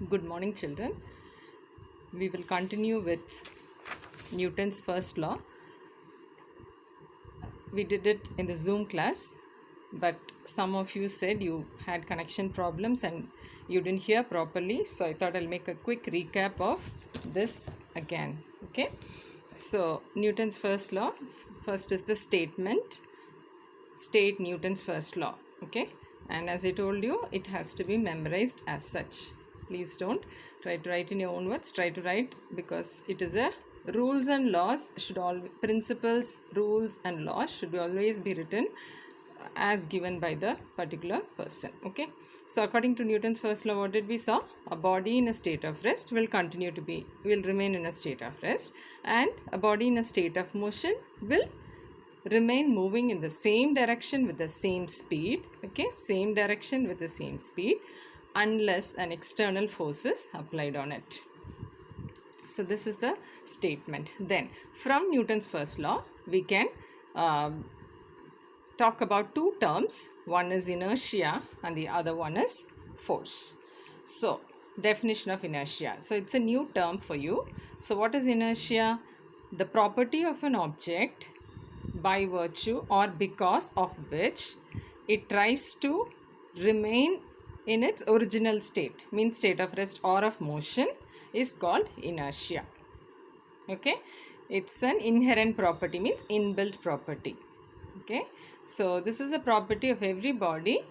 Good morning, children. We will continue with Newton's first law. We did it in the Zoom class, but some of you said you had connection problems and you didn't hear properly. So I thought I'll make a quick recap of this again. Okay. So Newton's first law. First is the statement. State Newton's first law. Okay. And as I told you, it has to be memorized as such. Please don't try to write in your own words. Try to write because it is a rules and laws should all principles, rules and laws should always be written as given by the particular person. Okay. So according to Newton's first law, what did we saw? A body in a state of rest will remain in a state of rest, and a body in a state of motion will remain moving in the same direction with the same speed. Okay, same direction with the same speed unless an external force is applied on it. So this is the statement. Then from Newton's first law we can talk about two terms. One is inertia and the other one is force. So definition of inertia. So it's a new term for you. So what is inertia? The property of an object by virtue or because of which it tries to remain in its original state, means state of rest or of motion, is called inertia. Okay, it's an inherent property, means inbuilt property. Okay, so this is a property of every body.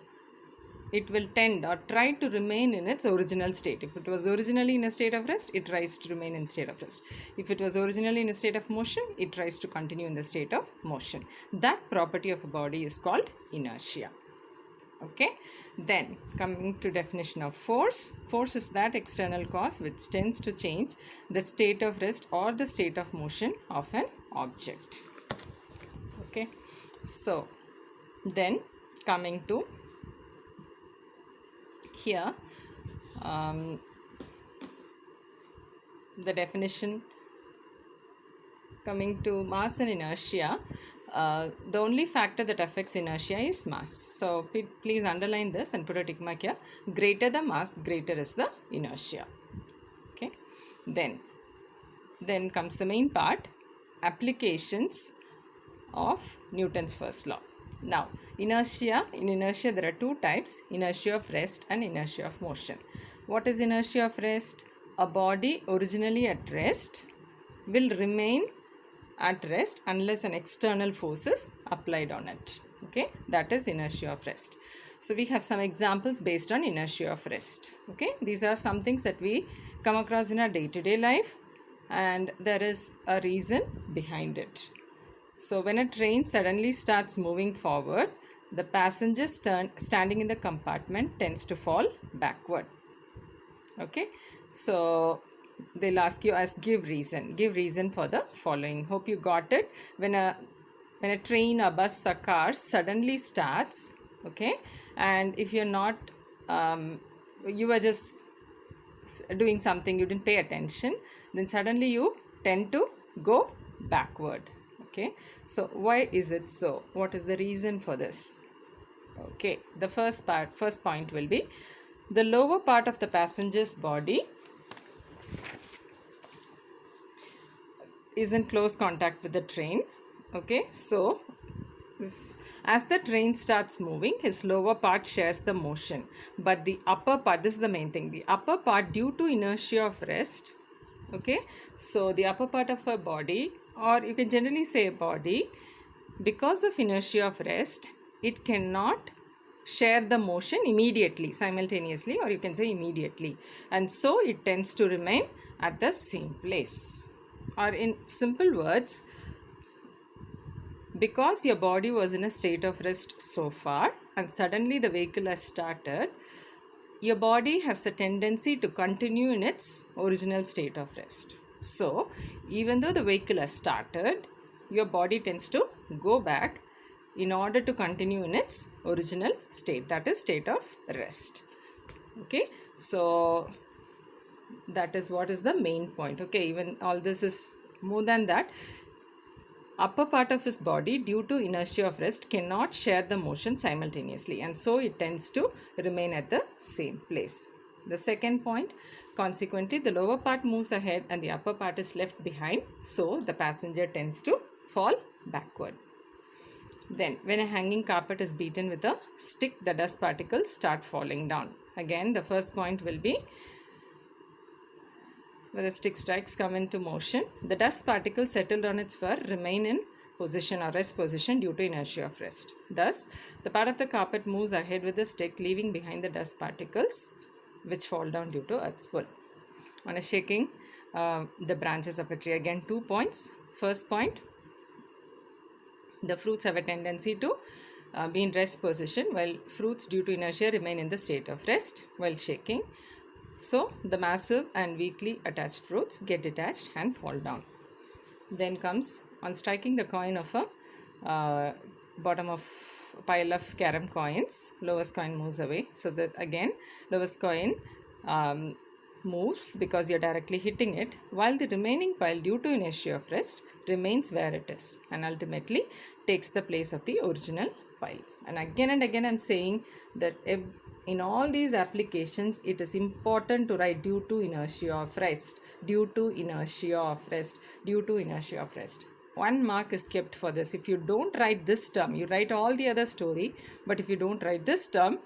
It will tend or try to remain in its original state. If it was originally in a state of rest, it tries to remain in state of rest. If it was originally in a state of motion, it tries to continue in the state of motion. That property of a body is called inertia. Okay, then coming to definition of force. Force is that external cause which tends to change the state of rest or the state of motion of an object. Okay, so then coming to here, the definition coming to mass and inertia, the only factor that affects inertia is mass. So please underline this and put a tick mark here. Greater the mass, greater is the inertia. Okay, then comes the main part, applications of Newton's first law. Now, in inertia there are two types, inertia of rest and inertia of motion. What is inertia of rest? A body originally at rest will remain at rest unless an external force is applied on it. Okay, that is inertia of rest. So we have some examples based on inertia of rest. Okay, these are some things that we come across in our day-to-day life and there is a reason behind it. So when a train suddenly starts moving forward, the passengers standing in the compartment tends to fall backward. Okay, so they'll ask you as give reason for the following. Hope you got it. When a train, a bus, a car suddenly starts, okay, and if you're not you were just doing something, you didn't pay attention, then suddenly you tend to go backward. Okay, so why is it so? What is the reason for this? Okay, the first point will be the lower part of the passenger's body is in close contact with the train. Okay, so as the train starts moving, his lower part shares the motion, but the upper part, this is the main thing, the upper part, due to inertia of rest, okay, so the upper part of a body, or you can generally say a body, because of inertia of rest, it cannot share the motion immediately, simultaneously, or you can say immediately, and so it tends to remain at the same place. Or in simple words, because your body was in a state of rest so far and suddenly the vehicle has started, your body has a tendency to continue in its original state of rest. So even though the vehicle has started, your body tends to go back in order to continue in its original state, that is state of rest. Okay, so that is what is the main point. Okay, even all this is more than that. Upper part of his body, due to inertia of rest, cannot share the motion simultaneously, and so it tends to remain at the same place. The second point, consequently, the lower part moves ahead and the upper part is left behind, so the passenger tends to fall backward. Then, when a hanging carpet is beaten with a stick, the dust particles start falling down. Again, the first point will be when the stick strikes come into motion, the dust particles settled on its fur remain in position or rest position due to inertia of rest. Thus, the part of the carpet moves ahead with the stick, leaving behind the dust particles which fall down due to earth's pull. On a shaking the branches of a tree, again 2 points. First point, the fruits have a tendency to be in rest position, while fruits due to inertia remain in the state of rest while shaking. So, the massive and weakly attached fruits get detached and fall down. Then comes, on striking the coin of a bottom of pile of carom coins, lowest coin moves away. So that again, lowest coin moves because you're directly hitting it, while the remaining pile, due to inertia of rest, remains where it is and ultimately takes the place of the original pile. And again I'm saying that in all these applications, it is important to write due to inertia of rest, due to inertia of rest, due to inertia of rest. 1 mark is kept for this. If you don't write this term, you write all the other story, but if you don't write this term,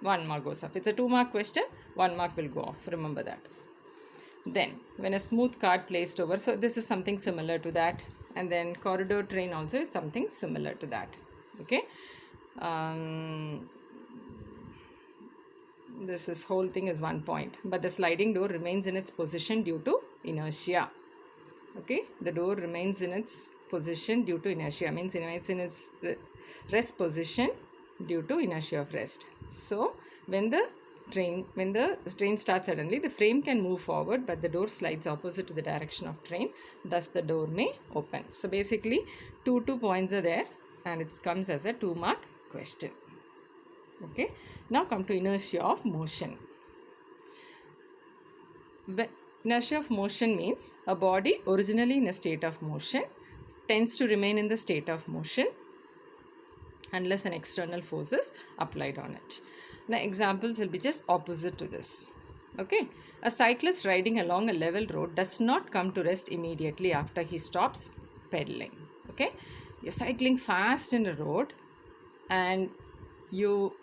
1 mark goes off. It's a 2 mark question, 1 mark will go off. Remember that. Then, when a smooth card placed over, so this is something similar to that. And then corridor train also is something similar to that. Okay. This is whole thing is 1 point, but the sliding door remains in its position due to inertia. Okay, the door remains in its position due to inertia, means it's in its rest position due to inertia of rest. So when the train starts suddenly, the frame can move forward, but the door slides opposite to the direction of train, thus the door may open. So basically 2 points are there and it comes as a 2 mark question. Okay, now come to inertia of motion. Inertia of motion means a body originally in a state of motion tends to remain in the state of motion unless an external force is applied on it. The examples will be just opposite to this. Okay, a cyclist riding along a level road does not come to rest immediately after he stops pedaling. Okay, you're cycling fast in a road and you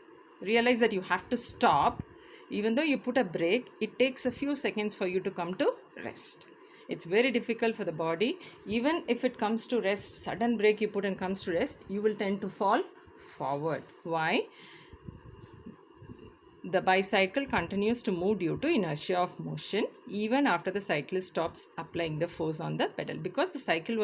realize that you have to stop. Even though you put a brake, it takes a few seconds for you to come to rest. It's very difficult for the body. Even if it comes to rest, sudden brake you put and comes to rest, you will tend to fall forward. Why? The bicycle continues to move due to inertia of motion even after the cyclist stops applying the force on the pedal, because the cycle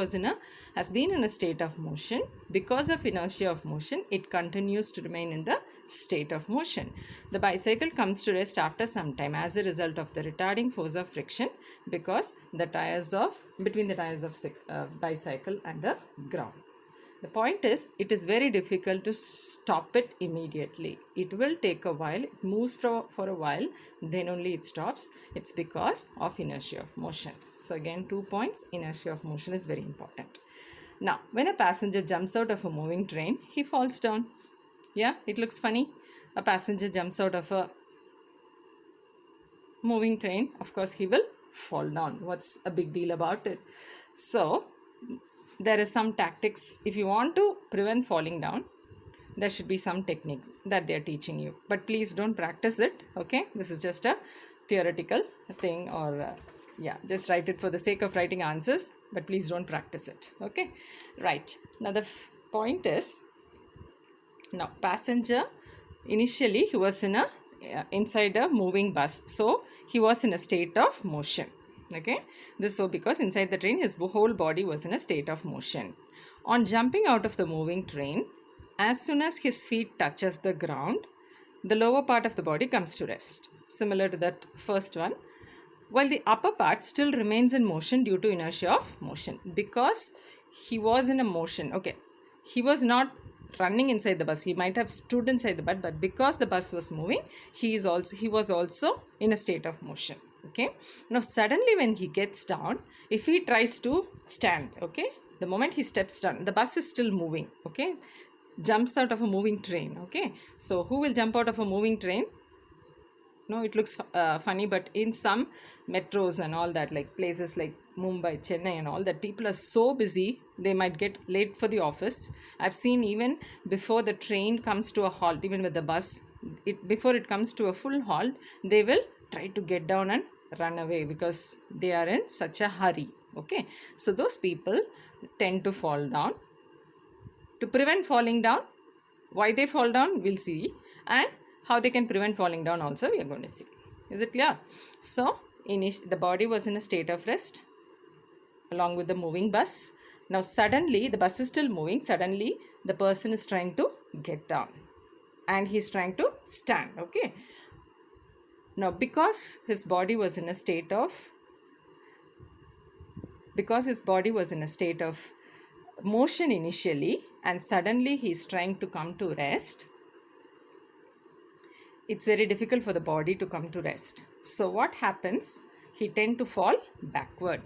has been in a state of motion. Because of inertia of motion, it continues to remain in the state of motion. The bicycle comes to rest after some time as a result of the retarding force of friction because between the tires of bicycle and the ground. The point is, it is very difficult to stop it immediately. It will take a while. It moves for a while, then only it stops. It's because of inertia of motion. So again, 2 points. Inertia of motion is very important. Now, when a passenger jumps out of a moving train, he falls down. Yeah, it looks funny. A passenger jumps out of a moving train. Of course, he will fall down. What's a big deal about it? So there is some tactics. If you want to prevent falling down, there should be some technique that they are teaching you. But please don't practice it. Okay, this is just a theoretical thing, or just write it for the sake of writing answers. But please don't practice it. Okay, right. Now the point is, now passenger, initially he was inside a moving bus. So he was in a state of motion. Okay, this so because inside the train his whole body was in a state of motion. On jumping out of the moving train, as soon as his feet touches the ground, the lower part of the body comes to rest, similar to that first one, while the upper part still remains in motion due to inertia of motion, because he was in a motion. Okay, he was not running inside the bus, he might have stood inside the bus, but because the bus was moving, he was also in a state of motion. Okay, now suddenly when he gets down, if he tries to stand, okay, the moment he steps down, the bus is still moving. Okay, jumps out of a moving train. Okay, so who will jump out of a moving train? No, it looks funny, but in some metros and all that, like places like Mumbai, Chennai and all that, people are so busy, they might get late for the office. I've seen even before the train comes to a halt, even with the bus, before it comes to a full halt, they will try to get down and run away because they are in such a hurry. Okay, so those people tend to fall down. To prevent falling down, why they fall down, we'll see, and how they can prevent falling down also, we are going to see. Is it clear? So, the body was in a state of rest along with the moving bus. Now, suddenly, the bus is still moving. Suddenly, the person is trying to get down and he's trying to stand. Okay. Now, because his body was in a state of motion initially, and suddenly he's trying to come to rest, it's very difficult for the body to come to rest. So what happens? He tend to fall backward.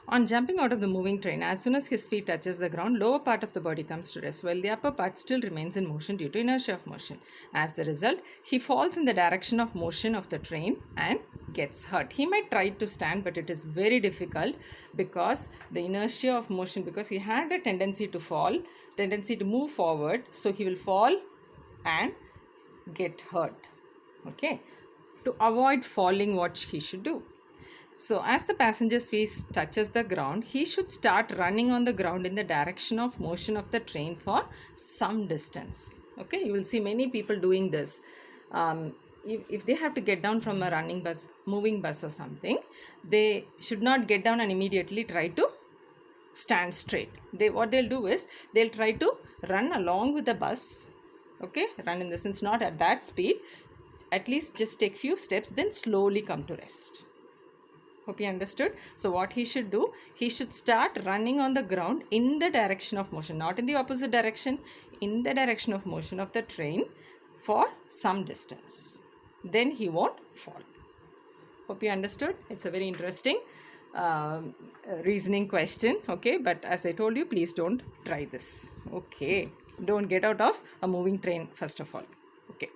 On jumping out of the moving train, as soon as his feet touches the ground, lower part of the body comes to rest, while the upper part still remains in motion due to inertia of motion. As a result, he falls in the direction of motion of the train and gets hurt. He might try to stand, but it is very difficult because the inertia of motion, because he had a tendency to move forward, so he will fall and get hurt. Okay, to avoid falling, what he should do? So as the passenger's feet touches the ground, he should start running on the ground in the direction of motion of the train for some distance. Okay, you will see many people doing this. If they have to get down from a running bus, moving bus or something, they should not get down and immediately try to stand straight. What they'll do is, they'll try to run along with the bus. Okay, run in the sense not at that speed, at least just take few steps, then slowly come to rest. Hope you understood. So what he should do, he should start running on the ground in the direction of motion, not in the opposite direction, in the direction of motion of the train for some distance. Then he won't fall. Hope you understood. It's a very interesting reasoning question. Okay, but as I told you, please don't try this. Okay, don't get out of a moving train first of all. Okay.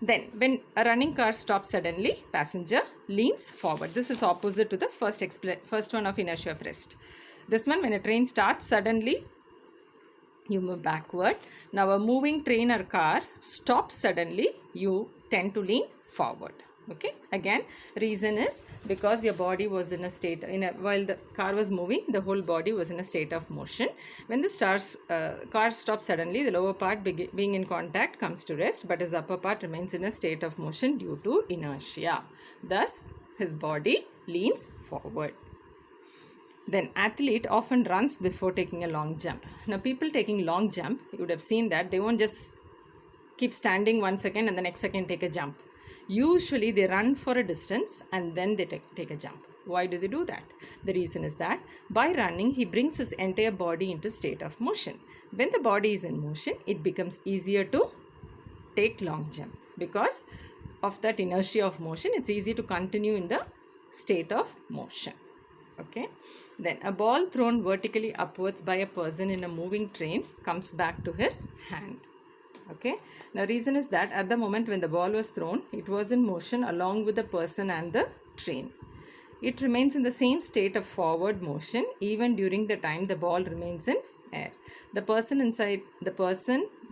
Then, when a running car stops suddenly, passenger leans forward. This is opposite to the first one of inertia of rest. This one, when a train starts suddenly, you move backward. Now, a moving train or car stops suddenly, you tend to lean forward. Okay, again, reason is because your body was in a state, while the car was moving, the whole body was in a state of motion. When the car stops suddenly, the lower part being in contact comes to rest, but his upper part remains in a state of motion due to inertia. Thus, his body leans forward. Then, athlete often runs before taking a long jump. Now, people taking long jump, you would have seen that they won't just keep standing 1 second and the next second take a jump. Usually they run for a distance and then they take a jump. Why do they do that? The reason is that by running, he brings his entire body into state of motion. When the body is in motion, it becomes easier to take long jump. Because of that inertia of motion, it's easy to continue in the state of motion. Okay. Then a ball thrown vertically upwards by a person in a moving train comes back to his hand. Okay, now reason is that at the moment when the ball was thrown, it was in motion along with the person and the train. It remains in the same state of forward motion even during the time the ball remains in air. The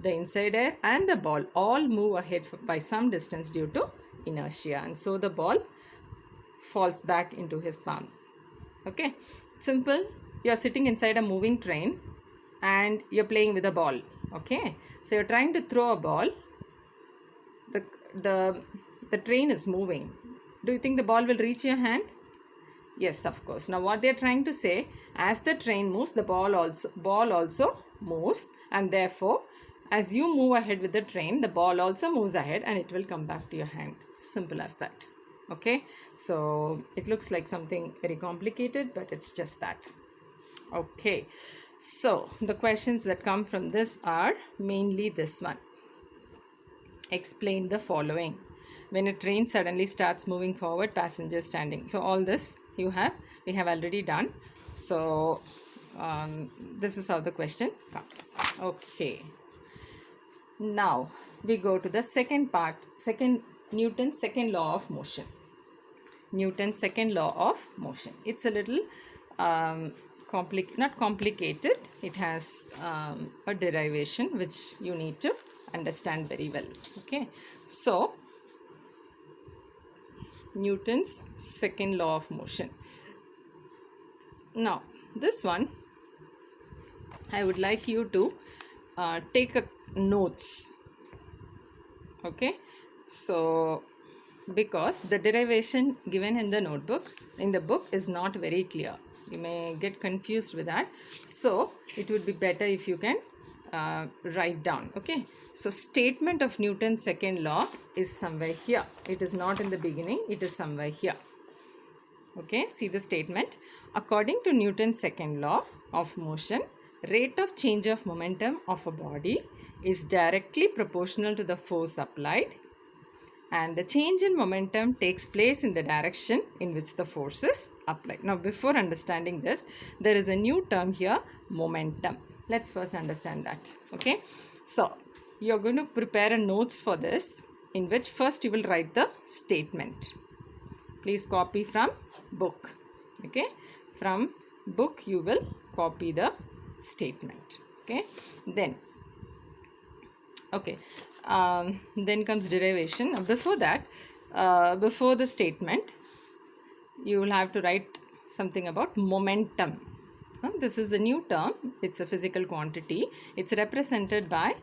inside air and the ball all move ahead by some distance due to inertia, and so the ball falls back into his palm. Okay, simple. You are sitting inside a moving train and you're playing with a ball. Okay, so you're trying to throw a ball. The train is moving. Do you think the ball will reach your hand? Yes, of course. Now what they're trying to say, as the train moves, the ball also moves, and therefore as you move ahead with the train, the ball also moves ahead and it will come back to your hand. Simple as that. Okay, so it looks like something very complicated, but it's just that. Okay, so the questions that come from this are mainly this one. Explain the following. When a train suddenly starts moving forward, passengers standing. So all this we have already done. So this is how the question comes. Okay, now we go to the second Newton's second law of motion. Newton's second law of motion. It's a little not complicated. It has a derivation which you need to understand very well. Okay, so Newton's second law of motion. Now this one I would like you to take a notes. Okay, so because the derivation given in the notebook, in the book, is not very clear. You may get confused with that. So it would be better if you can write down. Okay, so statement of Newton's second law is somewhere here. It is not in the beginning, it is somewhere here. Okay, see the statement. According to Newton's second law of motion, rate of change of momentum of a body is directly proportional to the force applied, and the change in momentum takes place in the direction in which the force is applied. Now, before understanding this, there is a new term here, momentum. Let's first understand that. Okay, so you're going to prepare a notes for this, in which first you will write the statement. Please copy from book. Okay, from book you will copy the statement. Okay, then then comes derivation. Before that, before the statement, you will have to write something about momentum. This is a new term. It's a physical quantity. It's represented by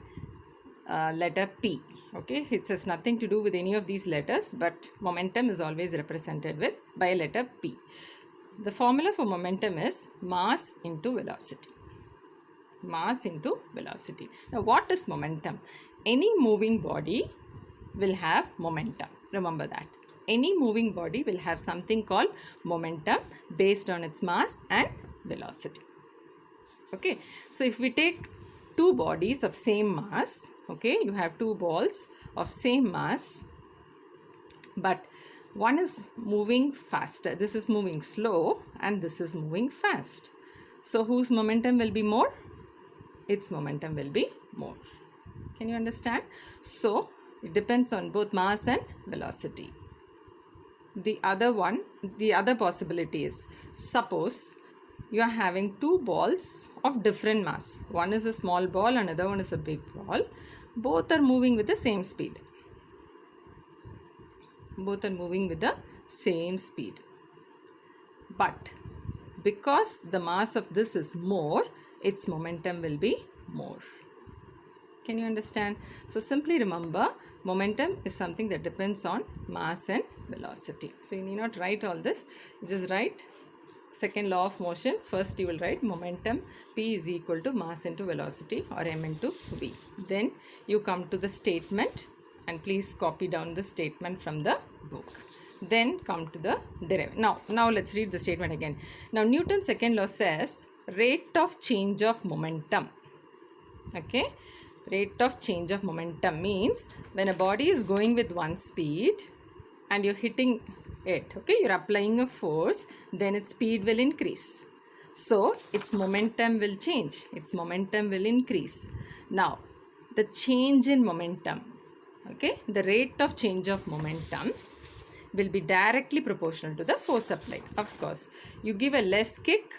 letter P. Okay, it has nothing to do with any of these letters, but momentum is always represented with by a letter P. The formula for momentum is mass into velocity. Mass into velocity. Now, what is momentum? Any moving body will have momentum. Remember that. Any moving body will have something called momentum based on its mass and velocity. Okay, so if we take two bodies of same mass, okay, you have two balls of same mass, but one is moving faster, this is moving slow, and this is moving fast. So whose momentum will be more? Its momentum will be more. Can you understand? So it depends on both mass and velocity. The other possibility is, suppose you are having two balls of different mass. One is a small ball, another one is a big ball. Both are moving with the same speed. Both are moving with the same speed. But because the mass of this is more, its momentum will be more. Can you understand? So simply remember, momentum is something that depends on mass and velocity. So you need not write all this. You just write second law of motion. First you will write momentum P is equal to mass into velocity, or M into V. Then you come to the statement, and please copy down the statement from the book. Then come to the derivation. Now let's read the statement again. Now Newton's second law says rate of change of momentum. Okay, rate of change of momentum means when a body is going with one speed and you're hitting it, okay, you're applying a force, then its speed will increase. So its momentum will change. Its momentum will increase. Now the change in momentum, okay, the rate of change of momentum will be directly proportional to the force applied. Of course, you give a less kick,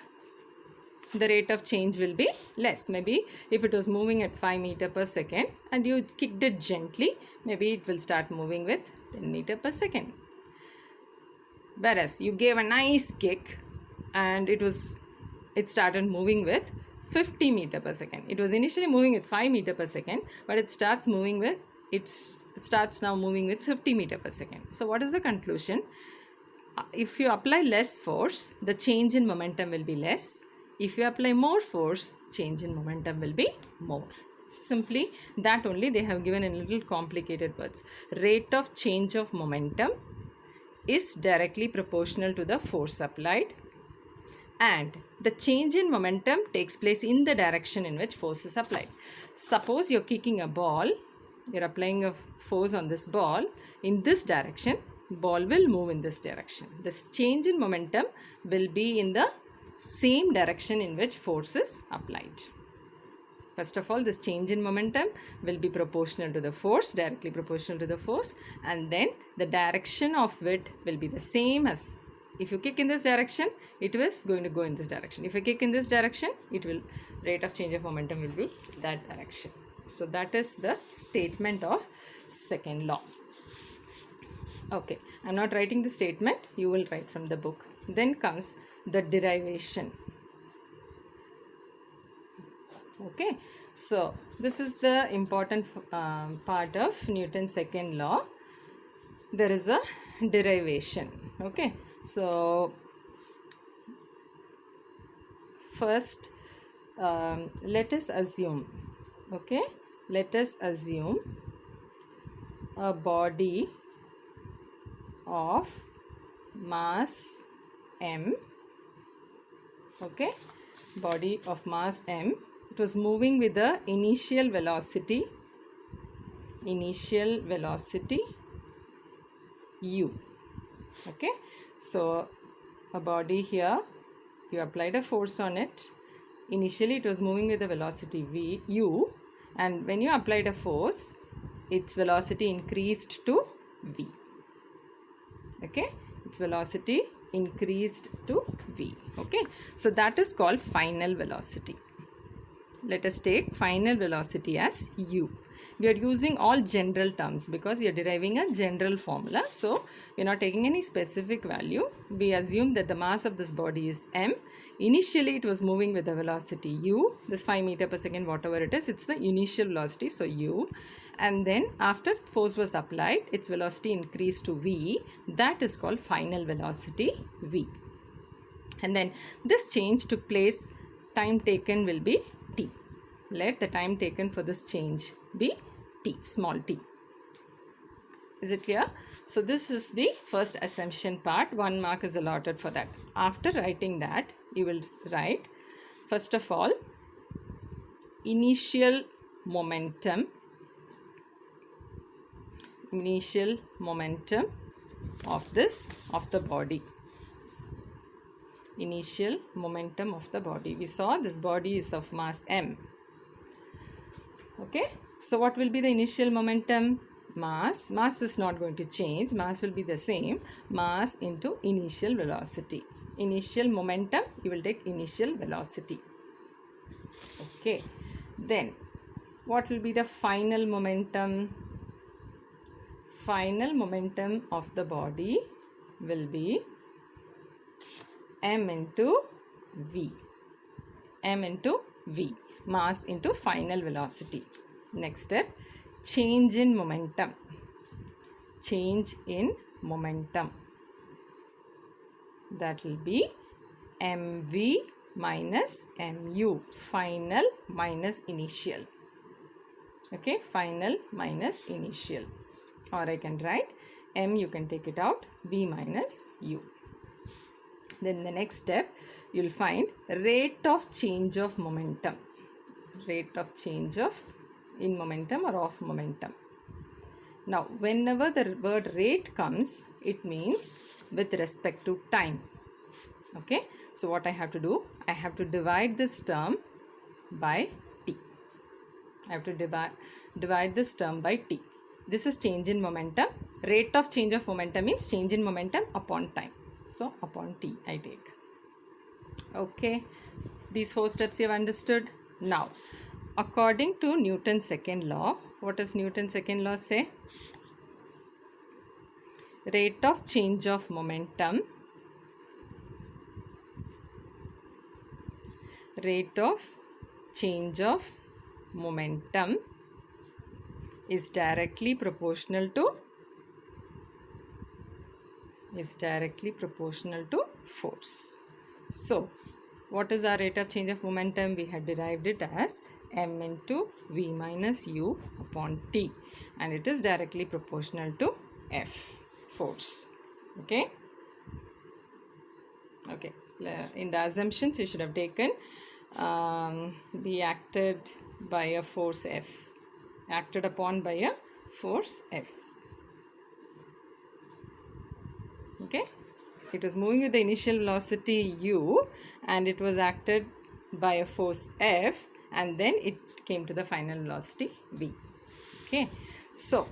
the rate of change will be less. Maybe if it was moving at 5 meters per second and you kicked it gently, maybe it will start moving with 10 meters per second. Whereas you gave a nice kick and it started moving with 50 meters per second. It was initially moving with 5 meters per second, but it starts now moving with 50 meters per second. So what is the conclusion? If you apply less force, the change in momentum will be less. If you apply more force, change in momentum will be more. Simply that only they have given in little complicated words. Rate of change of momentum is directly proportional to the force applied, and the change in momentum takes place in the direction in which force is applied. Suppose you're kicking a ball, you're applying a force on this ball in this direction, ball will move in this direction. This change in momentum will be in the same direction in which force is applied. First of all, this change in momentum will be proportional to the force, directly proportional to the force, and then the direction of it will be the same as, if you kick in this direction, it was going to go in this direction. If you kick in this direction, rate of change of momentum will be that direction. So that is the statement of second law. Okay, I'm not writing the statement, you will write from the book. Then comes the derivation. Okay, so this is the important part of Newton's second law. There is a derivation. Okay, so first let us assume, okay, let us assume a body of mass m, okay, body of mass m. It was moving with the initial velocity u. Okay, so a body here, you applied a force on it. Initially it was moving with the velocity u, and when you applied a force, its velocity increased to v. Okay, its velocity increased to v. Okay, so that is called final velocity. Let us take final velocity as u. We are using all general terms because we are deriving a general formula. So we are not taking any specific value. We assume that the mass of this body is m. Initially it was moving with the velocity u. This 5 meter per second, whatever it is, it's the initial velocity, so u. And then after force was applied, its velocity increased to v. That is called final velocity v. And then this change took place, time taken will be t. Let the time taken for this change be t, small t. Is it clear? So this is the first assumption part. 1 mark is allotted for that. After writing that, you will write, first of all, initial momentum of the body. Initial momentum of the body. We saw this body is of mass m. Okay, so what will be the initial momentum? Mass is not going to change. Mass will be the same. Mass into initial velocity. Initial momentum, you will take initial velocity. Okay, then what will be the final momentum? Final momentum of the body will be m into v. M into v. Mass into final velocity. Next step, change in momentum. Change in momentum. That will be mv minus mu. Final minus initial. Okay, final minus initial. Or I can write m, you can take it out, v minus u. Then the next step, you will find rate of change of momentum. Rate of change of in momentum or of momentum. Now, whenever the word rate comes, it means with respect to time. Okay, so what I have to do? I have to divide this term by t. I have to divide this term by t. This is change in momentum. Rate of change of momentum means change in momentum upon time. So, upon t I take. Okay, these 4 steps you have understood. Now, according to Newton's second law, what does Newton's second law say? Rate of change of momentum. Rate of change of momentum is directly proportional to force. So, what is our rate of change of momentum? We had derived it as m into v minus u upon t, and it is directly proportional to f, force. Okay. Okay. In the assumptions, you should have taken be acted by a force F. Acted upon by a force F. Okay. It was moving with the initial velocity u and it was acted by a force F, and then it came to the final velocity v. Okay, so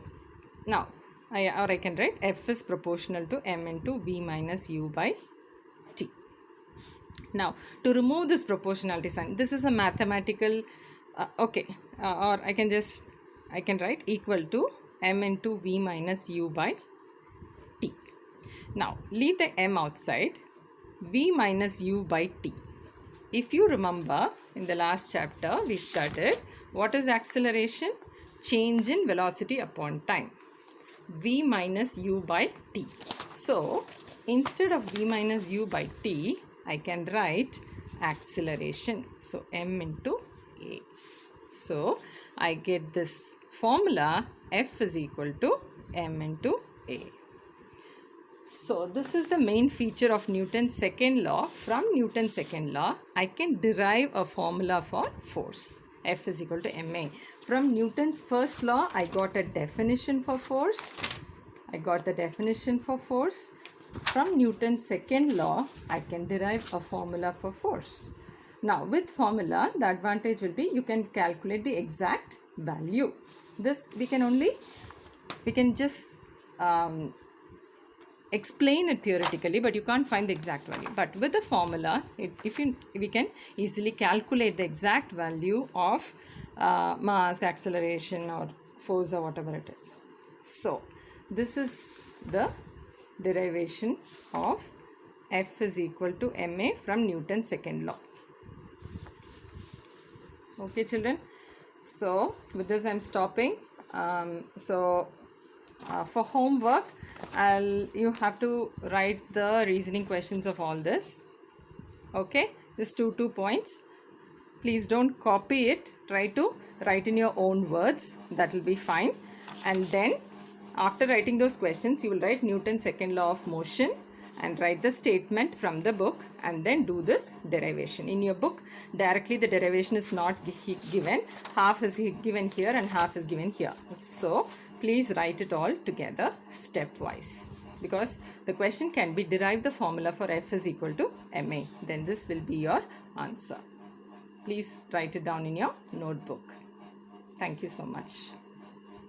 now I can write F is proportional to m into v minus u by t. Now to remove this proportionality sign, this is a mathematical or I can write equal to m into v minus u by t. Now leave the m outside, v minus u by t. If you remember, in the last chapter we studied what is acceleration? Change in velocity upon time, v minus u by t. So instead of v minus u by t, I can write acceleration, so m into a. So I get this formula, F is equal to m into a. So this is the main feature of Newton's second law. From Newton's second law, I can derive a formula for force. F is equal to ma. From Newton's first law, I got a definition for force. From Newton's second law, I can derive a formula for force. Now with formula, the advantage will be you can calculate the exact value. This we can just explain it theoretically, but you can't find the exact value. But with the formula, we can easily calculate the exact value of mass, acceleration or force or whatever it is. So this is the derivation of F is equal to ma from Newton's second law. Okay children, so with this I am stopping. For homework, you have to write the reasoning questions of all this. Okay, just 2 points. Please don't copy it. Try to write in your own words. That will be fine. And then after writing those questions, you will write Newton's second law of motion and write the statement from the book and then do this derivation. In your book, directly the derivation is not given. Half is given here and half is given here. So please write it all together stepwise, because the question can be derive the formula for F is equal to ma. Then this will be your answer. Please write it down in your notebook. Thank you so much.